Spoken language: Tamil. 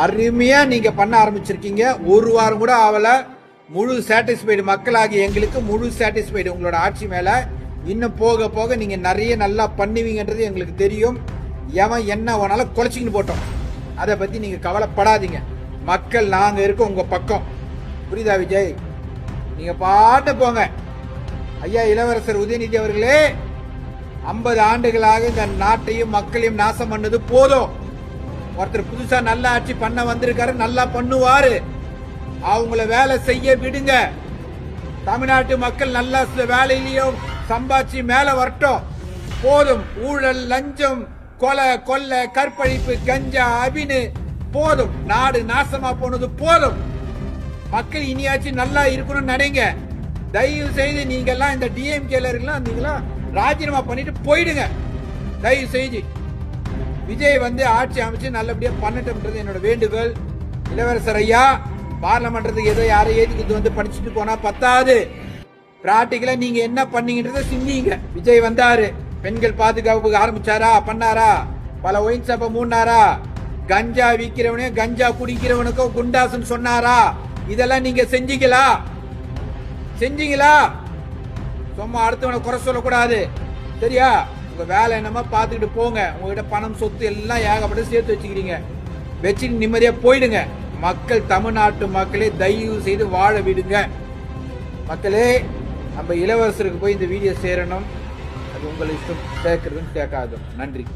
அருமையா நீங்க பண்ண ஆரம்பிச்சிருக்கீங்க. ஒரு வாரம் கூட ஆவல. முழு சாட்டிஸ்ஃபைடு மக்களாகி எங்களுக்கு முழு சாட்டிஸ்ஃபைடு உங்களோட ஆட்சி மேல. இன்னும் போக போக நீங்க நிறைய நல்லா பண்ணுவீங்கன்றது எங்களுக்கு தெரியும். எவன் என்ன வேணாலும் குறைச்சிக்கிட்டு போட்டோம். அதை பத்தி நீங்க கவலைப்படாதீங்க. மக்கள் நாங்க இருக்க உங்க பக்கம். புரியுதா விஜய்? நீங்க பாட்டு போங்க. ஐயா இளவரசர் உதயநிதி அவர்களே, 50 ஆண்டுகளாக இந்த நாட்டையும் மக்களையும் நாசம் பண்ணது போதும். ஒருத்தர் புதுசா நல்ல ஆட்சி பண்ண வந்திருக்காரு, நல்லா பண்ணுவாரு. அவங்கள வேலை செய்ய விடுங்க. தமிழ்நாட்டு மக்கள் நல்லா வேலையிலையும் சம்பாதிச்சு மேல வரட்டும். போதும். ஊழல், லஞ்சம், கொலை, கொள்ளை, கற்பழிப்பு, கஞ்சா, அபினு போதும். நாடு நாசமா போனது போதும். மக்கள் இனியாச்சு நல்லா இருக்கணும்னு நினைங்க. தயவு செய்து நீங்க எல்லாம் இந்த டிஎம்கேல இருக்கலாம், நீங்களா ராஜினாமா பண்ணிட்டு போயிடுங்க. தயவு செய்து விஜய் வந்து ஆட்சி அமைச்சு நல்லபடியா பண்ணட்டும்ன்றது என்னோட வேண்டுகோள். இளவரசர் ஐயா, பார்லமெண்ட்டுக்கு ஏதோ யாரும் ஏதுக்கு வந்து படிச்சுட்டு போனா பத்தாது. பிராக்டிகலா நீங்க என்ன பண்ணீங்கன்றத சிந்திங்க. விஜய் வந்தாரு, பெண்கள் பாதுகாப்புக்கு ஆரம்பிச்சாரா, பண்ணாரா? பல ஒயின் ஷாப்ப மூடினாரா? கஞ்சா விக்கிறவனே கஞ்சா குடிக்கிறவனுக்கும் குண்டாசுன்னு சொன்னாரா? இதெல்லாம் நீங்க செஞ்சீங்களா? சும்மா அடுத்தவனை குறை சொல்லக்கூடாது, சரியா? உங்க வேலை என்னமா பாத்துக்கிட்டு போங்க. உங்ககிட்ட பணம், சொத்து எல்லாம் ஏகப்பட்ட சேர்த்து வச்சுக்கிறீங்க. வச்சுட்டு நிம்மதியா போயிடுங்க. மக்கள், தமிழ்நாட்டு மக்களே தயவு செய்து வாழ விடுங்க. மக்களே, நம்ம இளவரசருக்கு போய் இந்த வீடியோ சேரணும். அது உங்கள் இஷ்டம், சேர்க்கிறதும் சேர்க்காதும். நன்றி.